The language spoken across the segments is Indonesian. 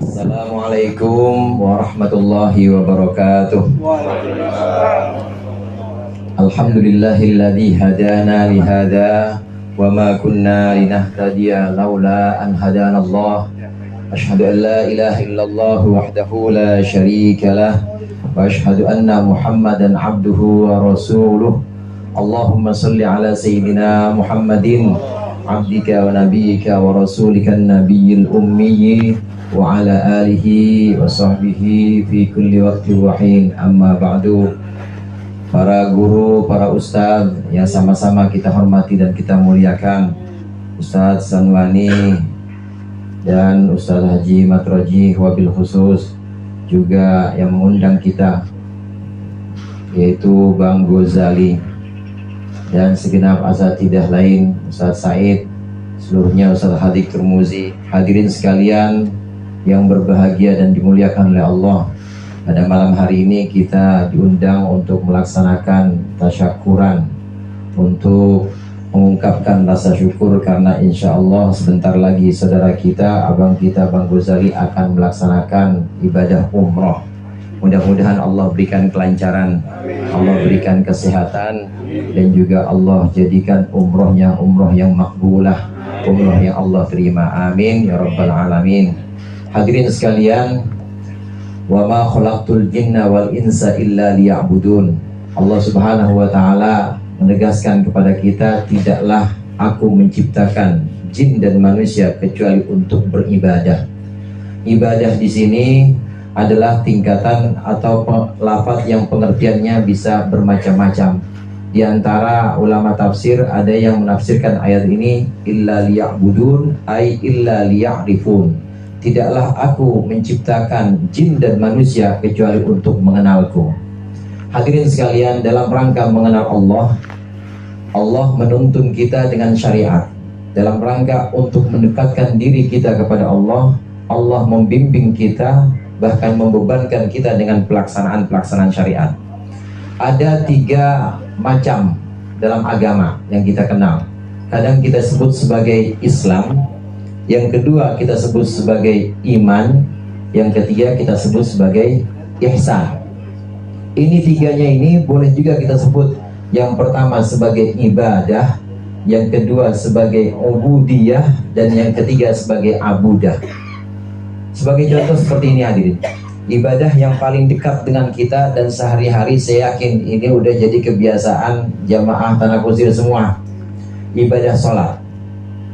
Assalamualaikum warahmatullahi wabarakatuh. Alhamdulillahilladzi hadana lihada wa ma kunna linahtadiya laula an hadana Allah. Asyhadu an la ilaha illallah wahdahu la syarika lah wa asyhadu anna Muhammadan abduhu wa rasuluh. Allahumma salli ala sayyidina Muhammadin abdika wa nabiyyika wa rasulika an-nabiyil ummiyyi wa ala alihi wa sahbihi fi kulli waqti wa hin. Amma ba'du. Para guru, para ustadz yang sama-sama kita hormati dan kita muliakan, Ustadz Sanwani dan Ustadz Haji Matroji, wabil khusus juga yang mengundang kita, yaitu Bang Ghazali dan segenap asatidah lain, Ustadz Said, seluruhnya Ustadz Hadik Turmuzi, hadirin sekalian yang berbahagia dan dimuliakan oleh Allah. Pada malam hari ini kita diundang untuk melaksanakan tasyakuran, untuk mengungkapkan rasa syukur karena insya Allah sebentar lagi saudara kita, abang kita Bang Ghazali akan melaksanakan ibadah umroh. Mudah-mudahan Allah berikan kelancaran, Allah berikan kesehatan, dan juga Allah jadikan umrohnya umroh yang makbulah, umroh yang Allah terima. Amin ya rabbal alamin. Hadirin sekalian, wa ma khalaqtul jinna wal insa illa liya'budun. Allah Subhanahu wa taala menegaskan kepada kita, tidaklah aku menciptakan jin dan manusia kecuali untuk beribadah. Ibadah di sini adalah tingkatan atau lafaz yang pengertiannya bisa bermacam-macam. Di antara ulama tafsir ada yang menafsirkan ayat ini illa liya'budun ay illa liya'rifun. Tidaklah aku menciptakan jin dan manusia kecuali untuk mengenalku. Hadirin sekalian, dalam rangka mengenal Allah, Allah menuntun kita dengan syariat. Dalam rangka untuk mendekatkan diri kita kepada Allah, Allah membimbing kita, bahkan membebankan kita dengan pelaksanaan syariat. Ada 3 macam dalam agama yang kita kenal. Kadang kita sebut sebagai Islam, yang kedua kita sebut sebagai iman, yang ketiga kita sebut sebagai ihsan. Ini 3-nya ini boleh juga kita sebut yang pertama sebagai ibadah, yang kedua sebagai ubudiyah, dan yang ketiga sebagai abudah. Sebagai contoh seperti ini hadirin, ibadah yang paling dekat dengan kita dan sehari-hari saya yakin ini udah jadi kebiasaan jamaah Tanah Kusir semua, ibadah sholat.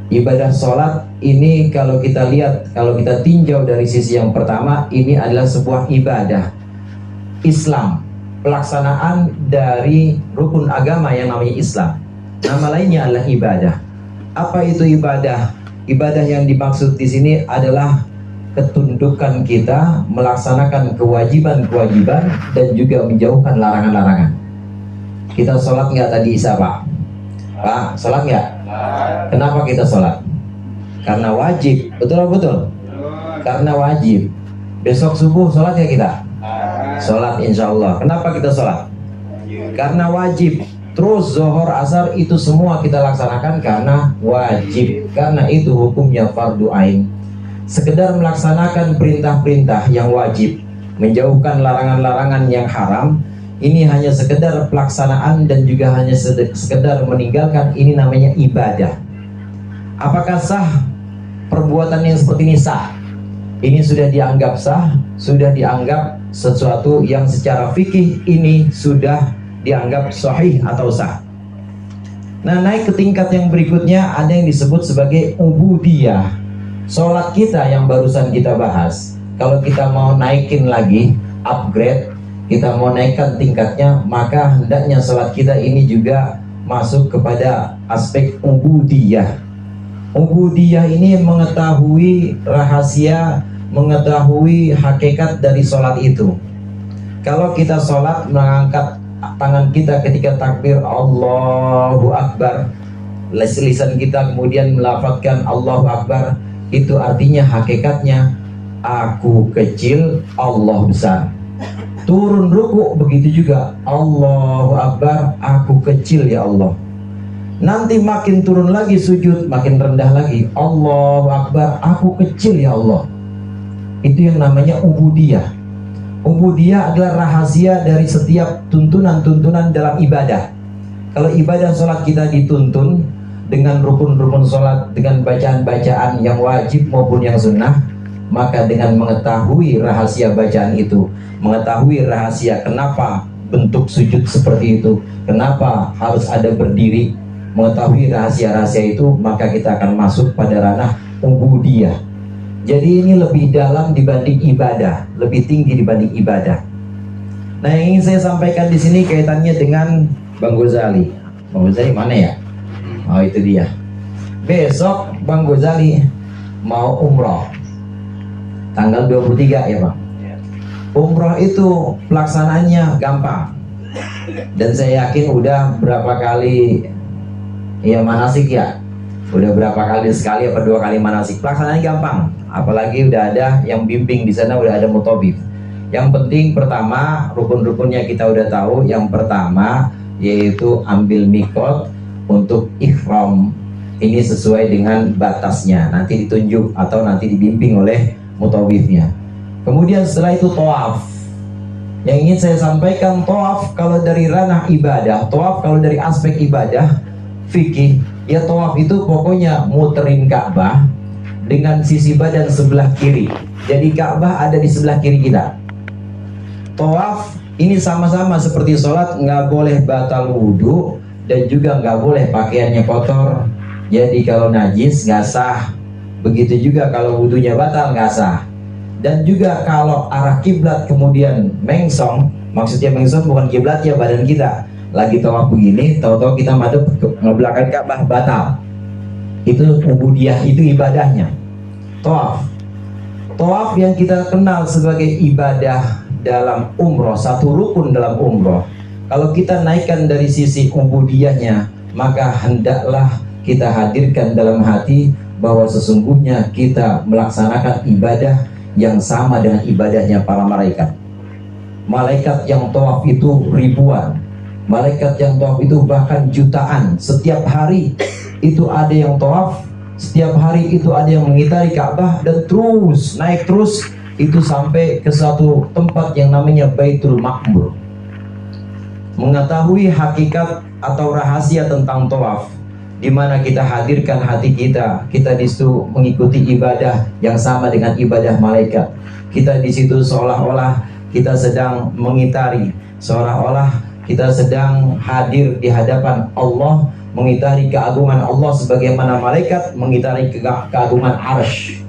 Ibadah sholat ini kalau kita lihat, kalau kita tinjau dari sisi yang pertama, ini adalah sebuah ibadah Islam, pelaksanaan dari rukun agama yang namanya Islam. Nama lainnya adalah ibadah. Apa itu ibadah? Ibadah yang dimaksud di sini adalah ketundukan kita melaksanakan kewajiban-kewajiban dan juga menjauhkan larangan-larangan. Kita sholat nggak tadi Isya Pak? Pak, sholat nggak? Kenapa kita sholat? Karena wajib, betul? Karena wajib. Besok subuh sholat ya kita? Sholat insya Allah. Kenapa kita sholat? Karena wajib. Terus zuhur, asar itu semua kita laksanakan karena wajib. Karena itu hukumnya fardu ain. Sekedar melaksanakan perintah-perintah yang wajib, menjauhkan larangan-larangan yang haram, ini hanya sekedar pelaksanaan dan juga hanya sekedar meninggalkan, ini namanya ibadah. Apakah sah perbuatan yang seperti ini? Sah. Ini sudah dianggap sah, sudah dianggap sesuatu yang secara fikih ini sudah dianggap sahih atau sah. Nah, naik ke tingkat yang berikutnya ada yang disebut sebagai ubudiyah. Sholat kita yang barusan kita bahas, kalau kita mau naikin lagi, upgrade, kita mau naikkan tingkatnya, maka hendaknya sholat kita ini juga masuk kepada aspek ubudiyah. Ubudiyah ini mengetahui rahasia, mengetahui hakikat dari sholat itu. Kalau kita sholat mengangkat tangan kita ketika takbir Allahu Akbar, lisan kita kemudian melafadzkan Allahu Akbar, itu artinya hakikatnya aku kecil, Allah besar. Turun ruku begitu juga, Allahu Akbar, aku kecil ya Allah. Nanti makin turun lagi sujud, makin rendah lagi, Allahu Akbar, aku kecil ya Allah. Itu yang namanya ubudiyah. Ubudiyah adalah rahasia dari setiap tuntunan-tuntunan dalam ibadah. Kalau ibadah sholat kita dituntun dengan rukun-rukun sholat, dengan bacaan-bacaan yang wajib maupun yang sunnah, maka dengan mengetahui rahasia bacaan itu, mengetahui rahasia kenapa bentuk sujud seperti itu, kenapa harus ada berdiri, mengetahui rahasia-rahasia itu, maka kita akan masuk pada ranah ubudiyah. Jadi ini lebih dalam dibanding ibadah, lebih tinggi dibanding ibadah. Nah, yang ingin saya sampaikan di sini kaitannya dengan Bang Ghazali. Bang Ghazali mana ya? Oh, itu dia. Besok Bang Ghazali mau umroh tanggal 23 ya Bang. Umroh itu pelaksanaannya gampang. Dan saya yakin udah berapa kali ya manasik ya. Udah berapa kali, sekali apa 2 kali manasik. Pelaksanaannya gampang. Apalagi udah ada yang bimbing di sana, udah ada muthabib. Yang penting pertama, rukun-rukunnya kita udah tahu. Yang pertama yaitu ambil mikot untuk ihram. Ini sesuai dengan batasnya, nanti ditunjuk atau nanti dibimbing oleh muthabibnya. Kemudian setelah itu tawaf. Yang ingin saya sampaikan, tawaf kalau dari ranah ibadah, tawaf kalau dari aspek ibadah fikih, ya tawaf itu pokoknya muterin Ka'bah dengan sisi badan sebelah kiri. Jadi Ka'bah ada di sebelah kiri kita. Tawaf ini sama-sama seperti sholat, nggak boleh batal wudhu dan juga nggak boleh pakaiannya kotor. Jadi kalau najis nggak sah. Begitu juga kalau wudhunya batal nggak sah. Dan juga kalau arah kiblat kemudian mengsong, maksudnya mengsong bukan kiblat ya, badan kita lagi tawaf begini, tahu-tahu kita madep ke belakang Ka'bah, batal. Itu ubudiyah, itu ibadahnya. Tawaf. Tawaf yang kita kenal sebagai ibadah dalam umroh, satu rukun dalam umroh. Kalau kita naikkan dari sisi ubudiyahnya, maka hendaklah kita hadirkan dalam hati bahwa sesungguhnya kita melaksanakan ibadah yang sama dengan ibadahnya para malaikat. Malaikat yang tawaf itu ribuan, malaikat yang tawaf itu bahkan jutaan. Setiap hari itu ada yang tawaf, setiap hari itu ada yang mengitari Ka'bah, dan terus naik terus itu sampai ke satu tempat yang namanya Baitul Ma'mur. Mengetahui hakikat atau rahasia tentang tawaf, di mana kita hadirkan hati kita, kita di situ mengikuti ibadah yang sama dengan ibadah malaikat. Kita di situ seolah-olah kita sedang mengitari, seolah-olah kita sedang hadir di hadapan Allah, mengitari keagungan Allah sebagaimana malaikat mengitari keagungan arsy.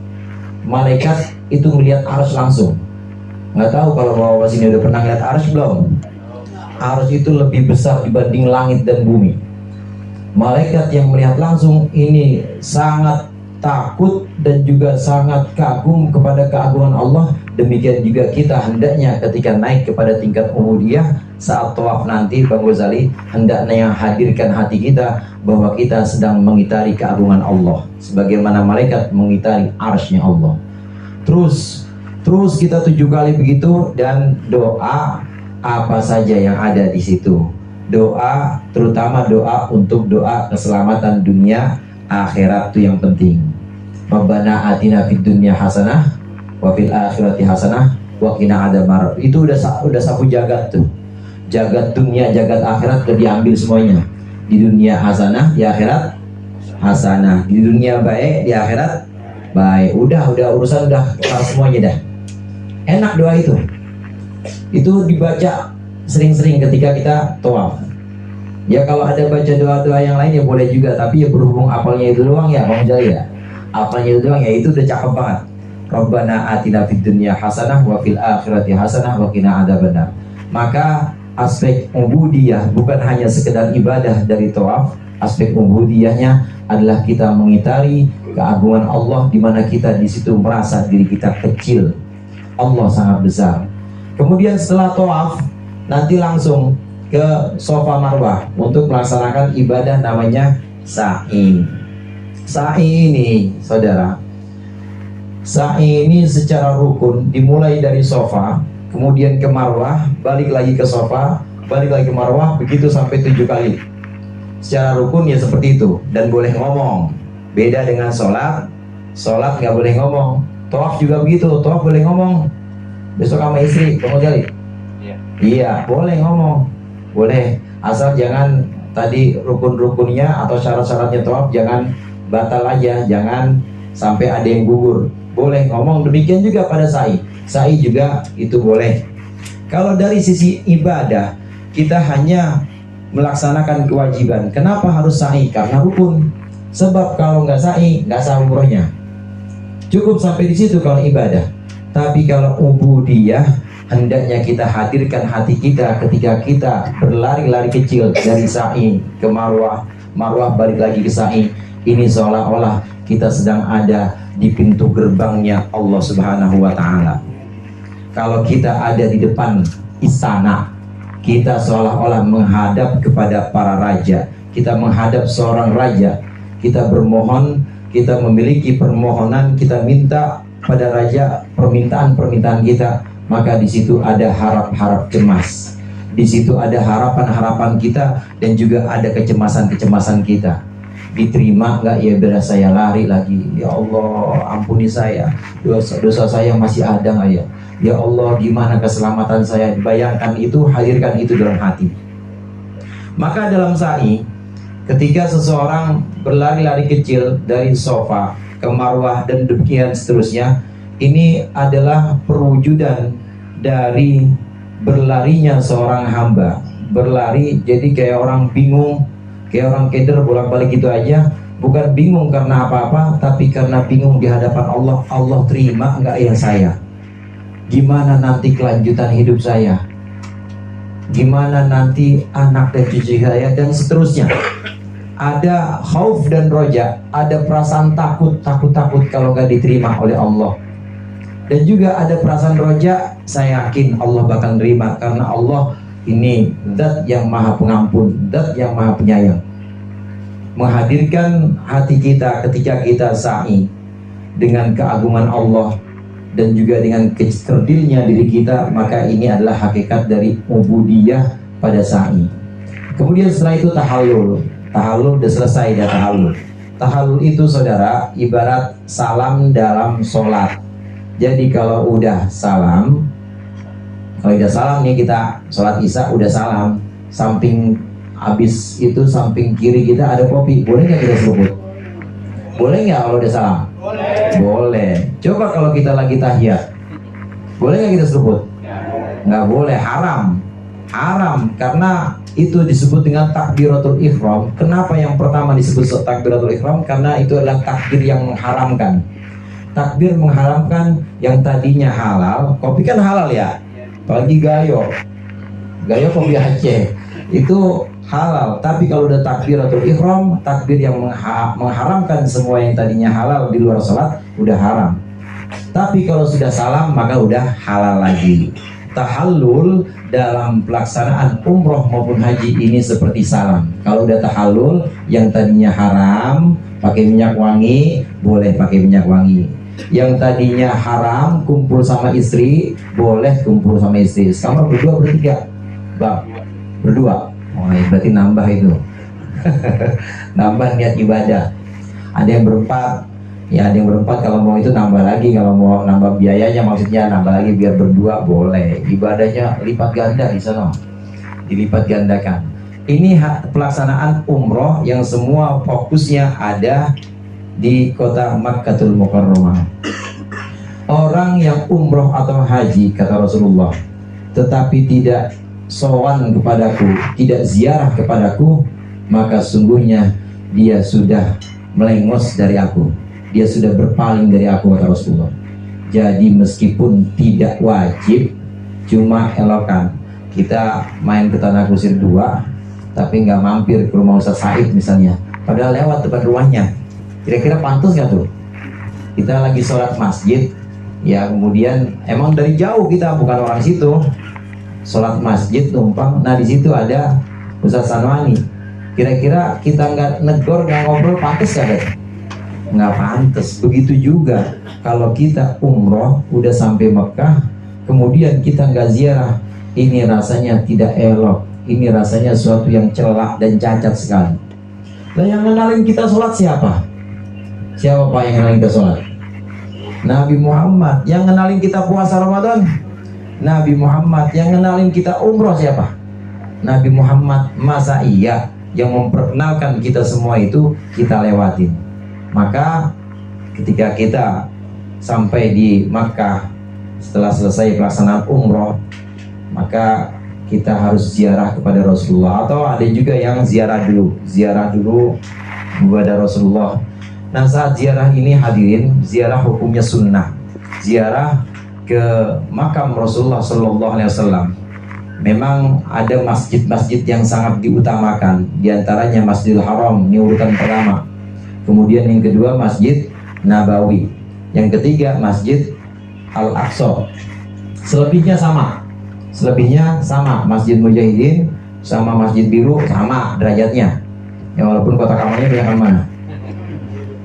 Malaikat itu melihat arsy langsung. Nggak tahu kalau bawa sini udah pernah lihat arsy belum? Arsy itu lebih besar dibanding langit dan bumi. Malaikat yang melihat langsung ini sangat takut dan juga sangat kagum kepada keagungan Allah. Demikian juga kita hendaknya ketika naik kepada tingkat ubudiyah saat tawaf nanti, Bang Ghazali, hendaknya hadirkan hati kita bahwa kita sedang mengitari keagungan Allah sebagaimana malaikat mengitari arsy-Nya Allah. Terus kita 7 kali begitu, dan doa apa saja yang ada di situ. Doa, terutama doa untuk doa keselamatan dunia akhirat, itu yang penting. Rabbana atina fid dunya hasanah wa fil akhirati hasanah wa qina adzabannar. Itu udah sapu jagat tuh. Jagat dunia, jagat akhirat udah diambil semuanya. Di dunia hasanah, di akhirat hasanah. Di dunia baik, di akhirat baik. Udah urusan udah kelar semuanya dah. Enak doa itu. Itu dibaca sering-sering ketika kita tawaf. Ya kalau ada baca doa-doa yang lain ya boleh juga, tapi ya berhubung apalnya itu doang ya Bang Jaya ya. Apalnya itu doang ya, itu udah cakep banget. Rabbana atina fid dunya hasanah wa fil akhirati hasanah wa qina adzabannar. Maka aspek ubudiyah bukan hanya sekedar ibadah dari tawaf. Aspek ubudiyahnya adalah kita mengitari keagungan Allah, di mana kita di situ merasa diri kita kecil. Allah sangat besar. Kemudian setelah tawaf nanti langsung ke Safa Marwah untuk melaksanakan ibadah namanya sa'i. Sa'i ini, saudara, sa'i ini secara rukun dimulai dari Safa, kemudian ke Marwah, balik lagi ke Safa, balik lagi ke Marwah, begitu sampai 7 kali. Secara rukun ya seperti itu, dan boleh ngomong. Beda dengan sholat nggak boleh ngomong. Tawaf juga begitu. Tawaf boleh ngomong. Besok sama istri, Bang Ojali. Iya, boleh ngomong. Boleh, asal jangan tadi rukun-rukunnya atau syarat-syaratnya tawaf jangan batal aja, jangan sampai ada yang gugur. Boleh ngomong. Demikian juga pada sa'i. Sa'i juga itu boleh. Kalau dari sisi ibadah, kita hanya melaksanakan kewajiban. Kenapa harus sa'i? Karena rukun. Sebab kalau nggak sa'i, nggak sah umrohnya. Cukup sampai di situ kalau ibadah. Tapi kalau ubudiyah, hendaknya kita hadirkan hati kita ketika kita berlari-lari kecil dari sa'i ke marwah, marwah balik lagi ke sa'i. Ini seolah-olah kita sedang ada di pintu gerbangnya Allah Subhanahu wa Ta'ala. Kalau kita ada di depan istana, kita seolah-olah menghadap kepada para raja. Kita menghadap seorang raja. Kita bermohon, kita memiliki permohonan, kita minta pada raja permintaan-permintaan kita. Maka di situ ada harap-harap cemas. Di situ ada harapan-harapan kita dan juga ada kecemasan-kecemasan kita. Diterima nggak ya, biar saya lari lagi. Ya Allah, ampuni saya. Dosa saya masih ada nggak ya? Ya Allah, gimana keselamatan saya? Bayangkan itu, hadirkan itu dalam hati. Maka dalam sa'i, ketika seseorang berlari-lari kecil dari sofa ke marwah dan demikian seterusnya, ini adalah perwujudan dari berlarinya seorang hamba. Berlari jadi kayak orang bingung, kayak orang keder bolak-balik gitu aja. Bukan bingung karena apa-apa, tapi karena bingung di hadapan Allah. Allah terima nggak ya saya? Gimana nanti kelanjutan hidup saya? Gimana nanti anak dan cucu saya dan seterusnya? Ada khauf dan roja, ada perasaan takut kalau nggak diterima oleh Allah. Dan juga ada perasaan roja, saya yakin Allah bakal nerima karena Allah ini zat yang maha pengampun, zat yang maha penyayang. Menghadirkan hati kita ketika kita sa'i dengan keagungan Allah dan juga dengan kecerdilnya diri kita, maka ini adalah hakikat dari ubudiyah pada sa'i. Kemudian setelah itu tahallul. Tahallul sudah selesai dah tahallul. Tahallul itu saudara ibarat salam dalam sholat. Jadi kalau udah salam, nih kita sholat isya udah salam, samping habis itu samping kiri kita ada kopi, boleh nggak kita seruput? Boleh nggak kalau udah salam? Boleh. Boleh. Coba kalau kita lagi tahiyat, boleh nggak kita seruput? Nggak boleh, haram. Haram karena itu disebut dengan takbiratul ihram. Kenapa yang pertama disebut takbiratul ihram? Karena itu adalah takbir yang mengharamkan. Takbir mengharamkan yang tadinya halal. Kopi kan halal ya, apalagi gayo kopi Aceh itu halal. Tapi kalau udah takbiratul ihram, takbir yang mengharamkan semua yang tadinya halal di luar sholat, udah haram. Tapi kalau sudah salam maka udah halal lagi. Tahallul dalam pelaksanaan umroh maupun haji ini seperti salam. Kalau udah tahallul, yang tadinya haram pakai minyak wangi, boleh pakai minyak wangi. Yang tadinya haram kumpul sama istri, boleh kumpul sama istri. Sekarang berdua bertiga, bang, berdua. Oh, berarti nambah itu. Nambah niat ibadah. Ada yang berempat. Ya, ada yang berempat, kalau mau itu nambah lagi. Kalau mau nambah biayanya, maksudnya nambah lagi biar berdua, boleh. Ibadahnya lipat ganda di sana, dilipat gandakan. Ini pelaksanaan umroh yang semua fokusnya ada di kota Makkatul Mukarramah. Orang yang umroh atau haji, kata Rasulullah, tetapi tidak sowan kepadaku, tidak ziarah kepadaku, maka sungguhnya dia sudah melengos dari aku, dia sudah berpaling dari aku, kata Rasulullah. Jadi meskipun tidak wajib, cuma elokan. Kita main ke Tanah Kusir 2, tapi nggak mampir ke rumah Ustaz Said misalnya, padahal lewat depan rumahnya. Kira-kira pantas nggak tuh? Kita lagi sholat masjid, ya kemudian emang dari jauh, kita bukan orang situ, sholat masjid numpang. Nah di situ ada Ustaz Sanwani. Kira-kira kita nggak negor, nggak ngobrol, pantas nggak? Nggak pantas. Begitu juga kalau kita umroh udah sampai Mekah, kemudian kita nggak ziarah, ini rasanya tidak elok. Ini rasanya sesuatu yang celak dan cacat sekali. Nah yang kenalin kita sholat siapa? Siapa Pak yang kenalin kita sholat? Nabi Muhammad. Yang kenalin kita puasa Ramadan, Nabi Muhammad. Yang kenalin kita umroh siapa? Nabi Muhammad. Masa iya yang memperkenalkan kita semua itu kita lewatin? Maka ketika kita sampai di Makkah setelah selesai pelaksanaan umroh, maka kita harus ziarah kepada Rasulullah. Atau ada juga yang ziarah dulu kepada Rasulullah. Nah, saat ziarah ini hadirin, ziarah hukumnya sunnah. Ziarah ke makam Rasulullah Sallallahu Alaihi Wasallam. Memang ada masjid-masjid yang sangat diutamakan. Di antaranya Masjidil Haram, ini urutan pertama. Kemudian yang kedua Masjid Nabawi. Yang ketiga Masjid Al-Aqsa. Selebihnya sama. Masjid Mujahidin sama Masjid Biru sama derajatnya. Ya, walaupun kota kamarnya beda mana.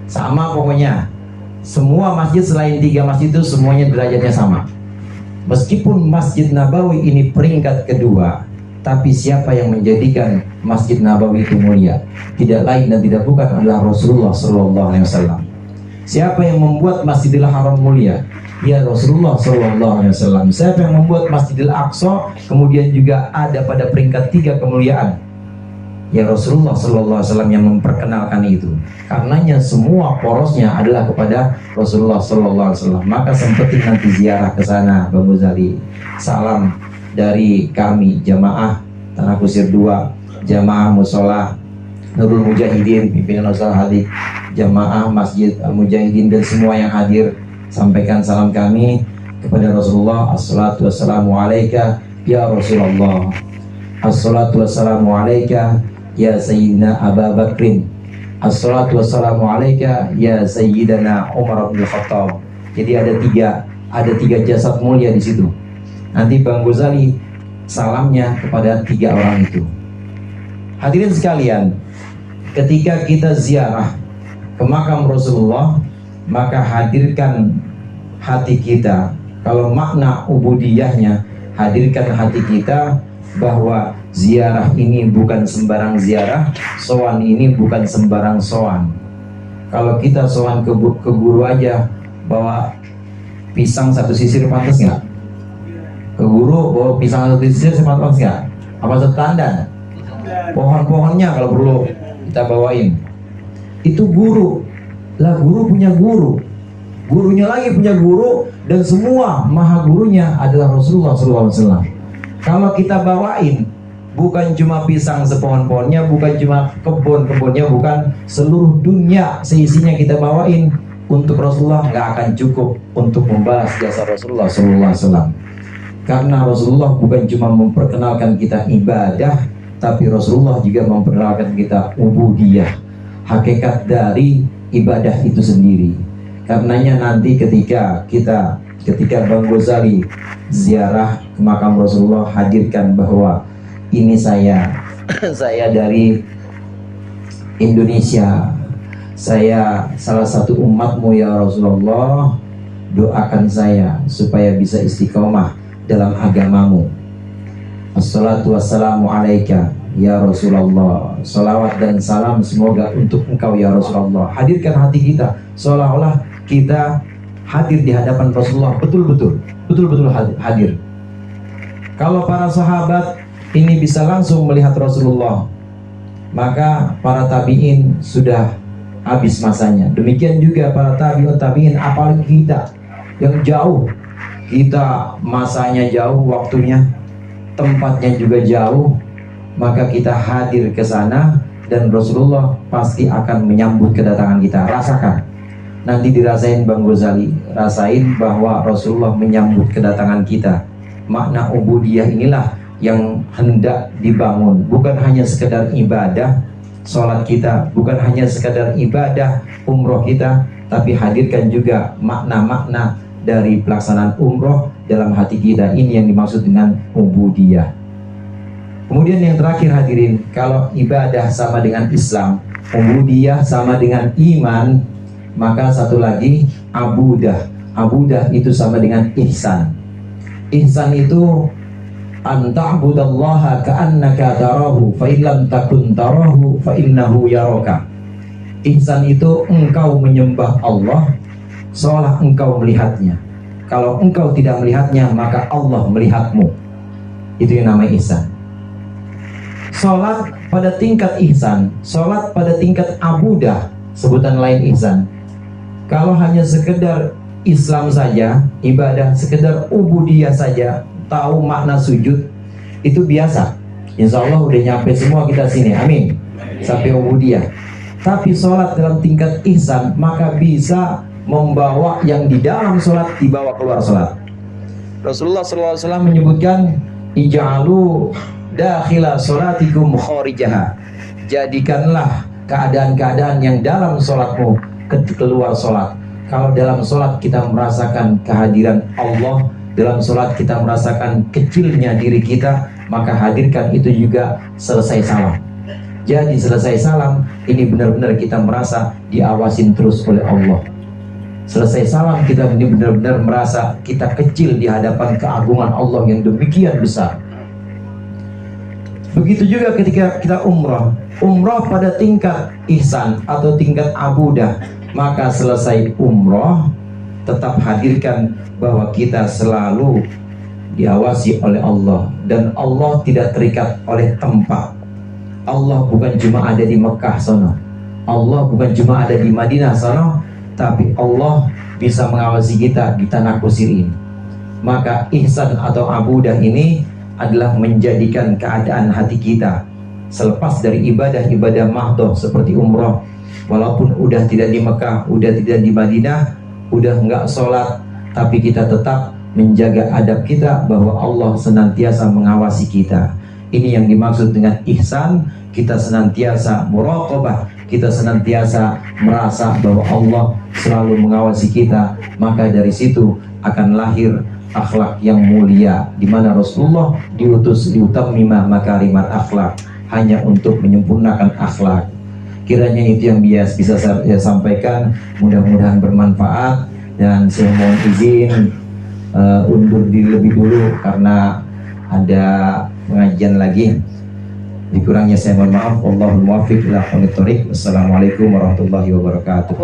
Sama pokoknya. Semua masjid selain 3 masjid itu semuanya derajatnya sama. Meskipun Masjid Nabawi ini peringkat kedua, tapi siapa yang menjadikan Masjid Nabawi itu mulia? Tidak lain dan tidak bukan adalah Rasulullah Sallallahu Alaihi Wasallam. Siapa yang membuat Masjidil Haram mulia? Ya Rasulullah Sallallahu Alaihi Wasallam. Siapa yang membuat Masjidil Aqsa kemudian juga ada pada peringkat 3 kemuliaan? Ya Rasulullah Sallallahu Alaihi Wasallam yang memperkenalkan itu. Karenanya semua porosnya adalah kepada Rasulullah Sallallahu Alaihi Wasallam. Maka sempetin nanti ziarah ke sana, Bang Ghazali. Salam dari kami jamaah Tanah Kusir 2, jamaah Musola Nurul Mujahidin, pimpinan Ustaz Hadik, jamaah Masjid Al-Mujahidin dan semua yang hadir. Sampaikan salam kami kepada Rasulullah. Assalatu wassalamu alaika ya Rasulullah. Assalatu wassalamu alaika ya Sayyidina Abu Bakrin. Assalatu wassalamu alaika ya Sayyidina Umar bin Khattab. Jadi ada tiga jasad mulia di situ. Nanti Bang Ghazali salamnya kepada 3 orang itu. Hadirin sekalian, ketika kita ziarah ke makam Rasulullah, maka hadirkan hati kita. Kalau makna ubudiyahnya, hadirkan hati kita bahwa ziarah ini bukan sembarang ziarah, sowan ini bukan sembarang sowan. Kalau kita sowan ke guru aja bawa pisang 1 sisir pantas nggak? Ke guru bawa pisang 1 sisir pantas nggak? Apa setandan? Pohon-pohonnya kalau perlu kita bawain. Itu guru. Lah guru punya guru, gurunya lagi punya guru, dan semua maha gurunya adalah Rasulullah SAW. Kalau kita bawain bukan cuma pisang sepohon-pohonnya, bukan cuma kebun-kebunnya, bukan seluruh dunia seisinya kita bawain, untuk Rasulullah nggak akan cukup untuk membalas jasa Rasulullah SAW. Karena Rasulullah bukan cuma memperkenalkan kita ibadah, tapi Rasulullah juga memperkenalkan kita ubudiyah, hakikat dari ibadah itu sendiri. Karenanya nanti ketika Bang Ghazali ziarah ke makam Rasulullah, hadirkan bahwa ini saya dari Indonesia, saya salah satu umatmu ya Rasulullah, doakan saya supaya bisa istiqomah dalam agamamu. Assalatu wassalamu alaika ya Rasulullah. Salawat dan salam semoga untuk engkau ya Rasulullah. Hadirkan hati kita seolah-olah kita hadir di hadapan Rasulullah, betul-betul hadir. Kalau para sahabat ini bisa langsung melihat Rasulullah, maka para tabi'in sudah habis masanya. Demikian juga para tabi'in, apalagi kita yang jauh, kita masanya jauh, waktunya, tempatnya juga jauh, maka kita hadir ke sana dan Rasulullah pasti akan menyambut kedatangan kita. Rasakan, nanti dirasain Bang Ghazali, rasain bahwa Rasulullah menyambut kedatangan kita. Makna ubudiyah inilah yang hendak dibangun, bukan hanya sekedar ibadah sholat kita, bukan hanya sekedar ibadah umroh kita, tapi hadirkan juga makna-makna dari pelaksanaan umroh dalam hati kita. Ini yang dimaksud dengan ubudiyah. Kemudian yang terakhir hadirin, kalau ibadah sama dengan Islam, ubudiyah sama dengan iman, maka satu lagi abudah. Abudah itu sama dengan ihsan. Ihsan itu anta'budallaha ka'annaka tarahu fa illam takun tarahu fa innahu yaraka. Ihsan itu engkau menyembah Allah seolah engkau melihatnya. Kalau engkau tidak melihatnya, maka Allah melihatmu. Itu yang namanya ihsan. Sholat pada tingkat ihsan, sholat pada tingkat abudah, sebutan lain ihsan. Kalau hanya sekedar Islam saja, ibadah, sekedar ubudiyah saja, tahu makna sujud, itu biasa. Insya Allah udah nyampe semua kita sini, amin. Sampai ubudiyah. Tapi sholat dalam tingkat ihsan, maka bisa membawa yang di dalam sholat dibawa keluar sholat. Rasulullah SAW menyebutkan, ij'alu dakhila sholatikum kharijaha. Jadikanlah keadaan-keadaan yang dalam sholatmu keluar sholat. Kalau dalam sholat kita merasakan kehadiran Allah, dalam sholat kita merasakan kecilnya diri kita, maka hadirkan itu juga selesai salam. Jadi selesai salam, ini benar-benar kita merasa diawasin terus oleh Allah. Selesai salam, kita ini benar-benar merasa kita kecil di hadapan keagungan Allah yang demikian besar. Begitu juga ketika kita umrah. Umrah pada tingkat ihsan atau tingkat abudah, maka selesai umrah tetap hadirkan bahwa kita selalu diawasi oleh Allah, dan Allah tidak terikat oleh tempat. Allah bukan cuma ada di Mekah sana, Allah bukan cuma ada di Madinah sana, tapi Allah bisa mengawasi kita di tanah kusir ini. Maka ihsan atau abudah ini adalah menjadikan keadaan hati kita selepas dari ibadah-ibadah mahdoh seperti umrah, walaupun udah tidak di Mekah, udah tidak di Madinah, udah enggak sholat, tapi kita tetap menjaga adab kita bahwa Allah senantiasa mengawasi kita. Ini yang dimaksud dengan ihsan. Kita senantiasa muraqabah, kita senantiasa merasa bahwa Allah selalu mengawasi kita. Maka dari situ akan lahir akhlak yang mulia, di mana Rasulullah diutus liutammima makarimat akhlak, hanya untuk menyempurnakan akhlak. Kiranya itu yang bisa saya sampaikan, mudah-mudahan bermanfaat, dan saya mohon izin undur diri lebih dulu karena ada pengajian lagi. Dikurangnya saya mohon maaf. Wallahul muwaffiq ila aqwamit thoriq. Wassalamualaikum warahmatullahi wabarakatuh.